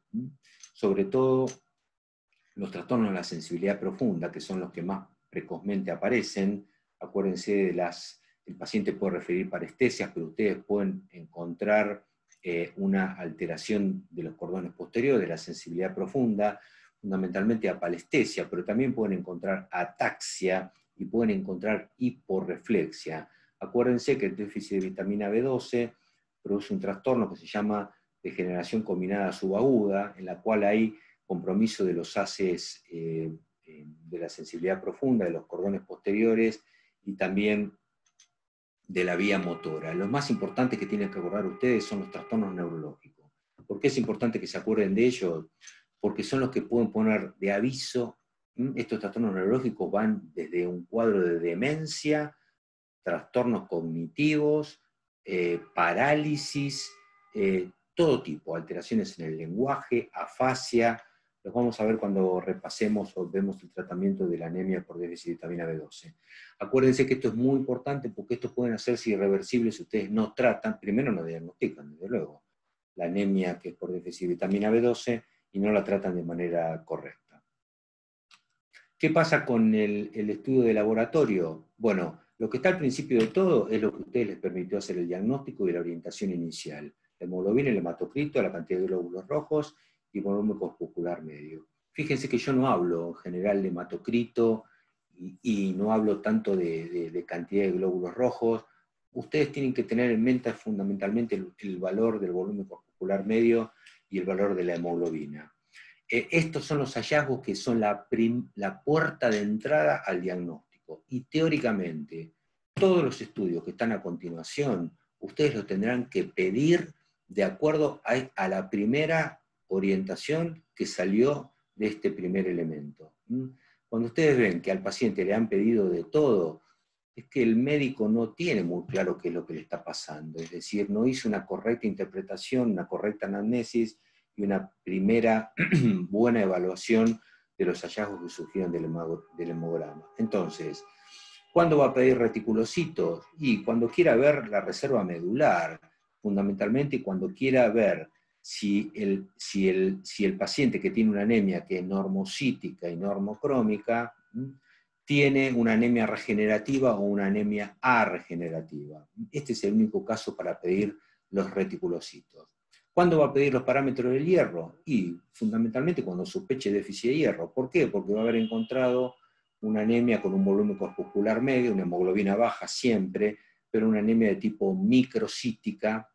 sobre todo los trastornos de la sensibilidad profunda, que son los que más precozmente aparecen. Acuérdense el paciente puede referir parestesias, pero ustedes pueden encontrar una alteración de los cordones posteriores, de la sensibilidad profunda, fundamentalmente apalestesia, pero también pueden encontrar ataxia y pueden encontrar hiporreflexia. Acuérdense que el déficit de vitamina B12 produce un trastorno que se llama degeneración combinada subaguda, en la cual hay compromiso de los haces de la sensibilidad profunda, de los cordones posteriores y también de la vía motora. Lo más importante que tienen que acordar ustedes son los trastornos neurológicos. ¿Por qué es importante que se acuerden de ellos? Porque son los que pueden poner de aviso. Estos trastornos neurológicos van desde un cuadro de demencia, trastornos cognitivos, parálisis, todo tipo, alteraciones en el lenguaje, afasia. Los vamos a ver cuando repasemos o vemos el tratamiento de la anemia por déficit de vitamina B12. Acuérdense que esto es muy importante porque estos pueden hacerse irreversibles si ustedes no tratan, primero no diagnostican, desde luego, la anemia que es por déficit de vitamina B12 y no la tratan de manera correcta. ¿Qué pasa con el estudio de laboratorio? Bueno, lo que está al principio de todo es lo que a ustedes les permitió hacer el diagnóstico y la orientación inicial. La hemoglobina, el hematocrito, la cantidad de glóbulos rojos y volumen corpuscular medio. Fíjense que yo no hablo en general de hematocrito y no hablo tanto de cantidad de glóbulos rojos. Ustedes tienen que tener en mente fundamentalmente el valor del volumen corpuscular medio y el valor de la hemoglobina. Estos son los hallazgos que son la puerta de entrada al diagnóstico. Y teóricamente, todos los estudios que están a continuación, ustedes los tendrán que pedir de acuerdo a la primera orientación que salió de este primer elemento. Cuando ustedes ven que al paciente le han pedido de todo, es que el médico no tiene muy claro qué es lo que le está pasando. Es decir, no hizo una correcta interpretación, una correcta anamnesis, y una primera buena evaluación de los hallazgos que surgieron del hemograma. Entonces, ¿cuándo va a pedir reticulocitos? Y cuando quiera ver la reserva medular, fundamentalmente, y cuando quiera ver si el paciente que tiene una anemia que es normocítica y normocrómica, tiene una anemia regenerativa o una anemia arregenerativa. Este es el único caso para pedir los reticulocitos. ¿Cuándo va a pedir los parámetros del hierro? Y fundamentalmente cuando sospeche déficit de hierro. ¿Por qué? Porque va a haber encontrado una anemia con un volumen corpuscular medio, una hemoglobina baja siempre, pero una anemia de tipo microcítica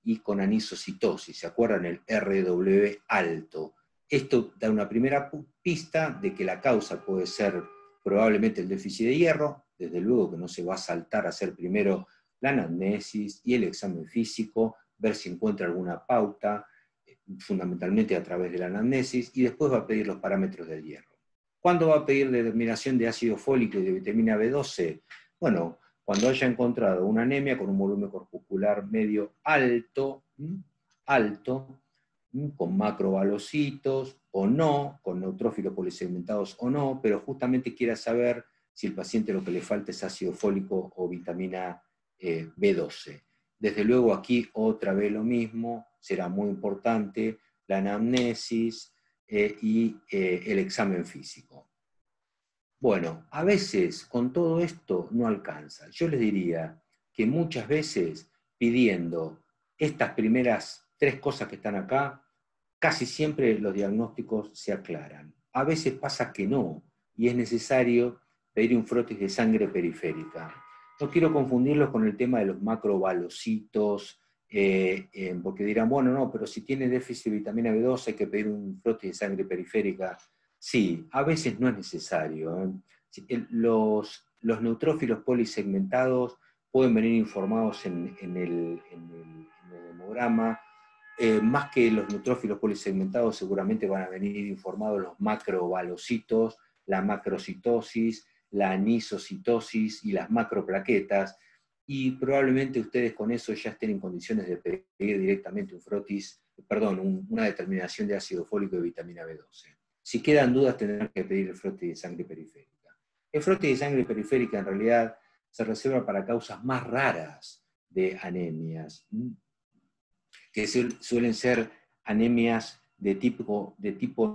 y con anisocitosis. ¿Se acuerdan? El RW alto. Esto da una primera pista de que la causa puede ser probablemente el déficit de hierro. Desde luego que no se va a saltar a hacer primero la anamnesis y el examen físico, ver si encuentra alguna pauta, fundamentalmente a través de la anamnesis, y después va a pedir los parámetros del hierro. ¿Cuándo va a pedir determinación de ácido fólico y de vitamina B12? Bueno, cuando haya encontrado una anemia con un volumen corpuscular medio alto, con macrobalocitos o no, con neutrófilos polisegmentados o no, pero justamente quiera saber si el paciente lo que le falta es ácido fólico o vitamina B12. Desde luego aquí otra vez lo mismo, será muy importante la anamnesis y el examen físico. Bueno, a veces con todo esto no alcanza. Yo les diría que muchas veces pidiendo estas primeras 3 cosas que están acá, casi siempre los diagnósticos se aclaran. A veces pasa que no, y es necesario pedir un frotis de sangre periférica. No quiero confundirlos con el tema de los macrobalocitos, porque dirán, bueno, no, pero si tiene déficit de vitamina B12 hay que pedir un frotis de sangre periférica. Sí, a veces no es necesario. Los neutrófilos polisegmentados pueden venir informados en el hemograma. Más que los neutrófilos polisegmentados, seguramente van a venir informados los macrobalocitos, la macrocitosis, la anisocitosis y las macroplaquetas, y probablemente ustedes con eso ya estén en condiciones de pedir directamente una determinación de ácido fólico y vitamina B12. Si quedan dudas, tendrán que pedir el frotis de sangre periférica. El frotis de sangre periférica en realidad se reserva para causas más raras de anemias, que suelen ser anemias de tipo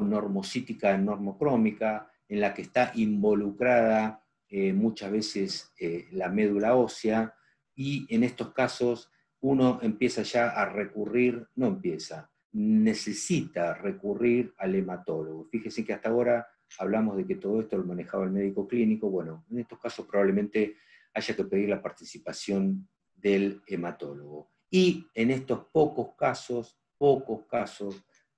normocítica, normocrómica, en la que está involucrada muchas veces la médula ósea, y en estos casos uno empieza ya a recurrir, necesita recurrir al hematólogo. Fíjense que hasta ahora hablamos de que todo esto lo manejaba el médico clínico. Bueno, en estos casos probablemente haya que pedir la participación del hematólogo. Y en estos pocos casos,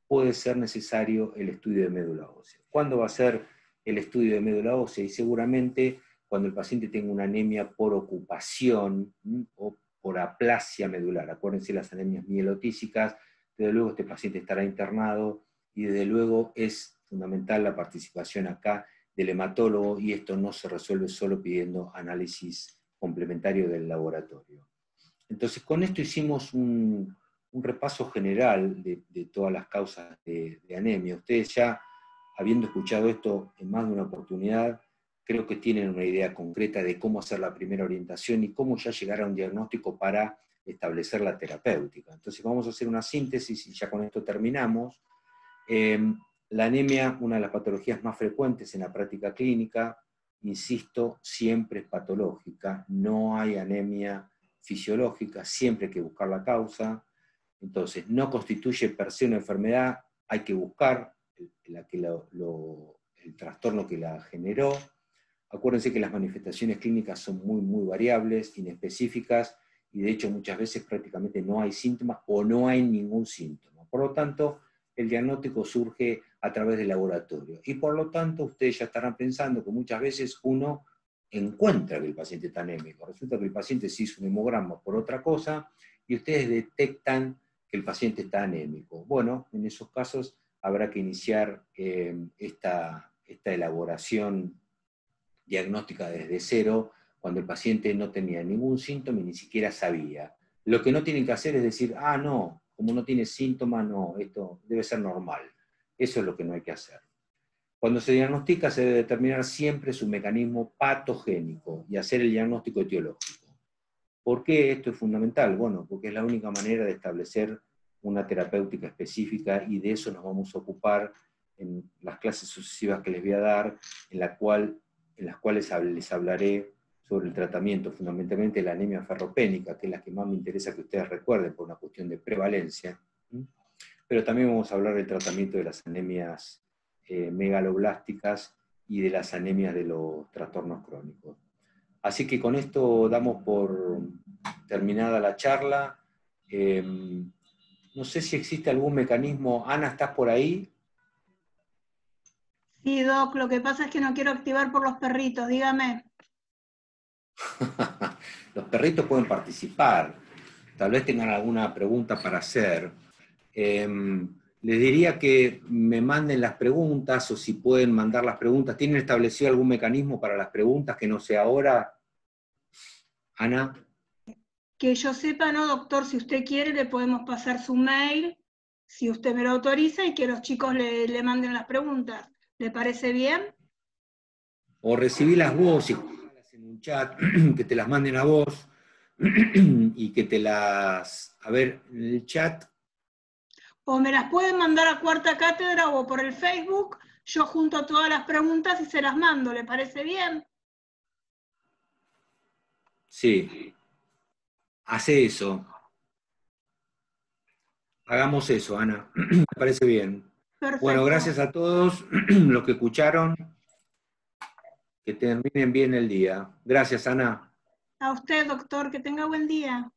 puede ser necesario el estudio de médula ósea. ¿Cuándo va a ser el estudio de médula ósea? Y seguramente cuando el paciente tenga una anemia por ocupación o por aplasia medular. Acuérdense las anemias mielotísicas, desde luego este paciente estará internado y desde luego es fundamental la participación acá del hematólogo, y esto no se resuelve solo pidiendo análisis complementario del laboratorio. Entonces, con esto hicimos un repaso general de todas las causas de anemia. Ustedes ya, habiendo escuchado esto en más de una oportunidad, creo que tienen una idea concreta de cómo hacer la primera orientación y cómo ya llegar a un diagnóstico para establecer la terapéutica. Entonces vamos a hacer una síntesis y ya con esto terminamos. La anemia, una de las patologías más frecuentes en la práctica clínica, insisto, siempre es patológica, no hay anemia fisiológica, siempre hay que buscar la causa. Entonces, no constituye per se una enfermedad, hay que buscar el trastorno que la generó. Acuérdense que las manifestaciones clínicas son muy, muy variables, inespecíficas, y de hecho muchas veces prácticamente no hay síntomas o no hay ningún síntoma. Por lo tanto, el diagnóstico surge a través del laboratorio. Y por lo tanto, ustedes ya estarán pensando que muchas veces uno encuentra que el paciente está anémico. Resulta que el paciente se hizo un hemograma por otra cosa y ustedes detectan que el paciente está anémico. Bueno, en esos casos habrá que iniciar esta elaboración diagnóstica desde cero, cuando el paciente no tenía ningún síntoma y ni siquiera sabía. Lo que no tienen que hacer es decir, no, como no tiene síntoma, no, esto debe ser normal. Eso es lo que no hay que hacer. Cuando se diagnostica se debe determinar siempre su mecanismo patogénico y hacer el diagnóstico etiológico. ¿Por qué esto es fundamental? Bueno, porque es la única manera de establecer una terapéutica específica, y de eso nos vamos a ocupar en las clases sucesivas que les voy a dar, en las cuales les hablaré sobre el tratamiento, fundamentalmente la anemia ferropénica, que es la que más me interesa que ustedes recuerden por una cuestión de prevalencia. Pero también vamos a hablar del tratamiento de las anemias megaloblásticas y de las anemias de los trastornos crónicos. Así que con esto damos por terminada la charla. No sé si existe algún mecanismo. Ana, ¿estás por ahí? Sí, Doc, lo que pasa es que no quiero activar por los perritos, dígame. Los perritos pueden participar. Tal vez tengan alguna pregunta para hacer. Les diría que me manden las preguntas, o si pueden mandar las preguntas. ¿Tienen establecido algún mecanismo para las preguntas que no sea ahora? Ana. Que yo sepa, no, doctor, si usted quiere le podemos pasar su mail, si usted me lo autoriza, y que los chicos le manden las preguntas. ¿Le parece bien? O recibílas vos y colocarlas en un chat, que te las manden a vos, y que te las... A ver, en el chat... O me las pueden mandar a Cuarta Cátedra o por el Facebook, yo junto todas las preguntas y se las mando, ¿le parece bien? Sí, hace eso. Hagamos eso, Ana. Me parece bien. Perfecto. Bueno, gracias a todos los que escucharon. Que terminen bien el día. Gracias, Ana. A usted, doctor, que tenga buen día.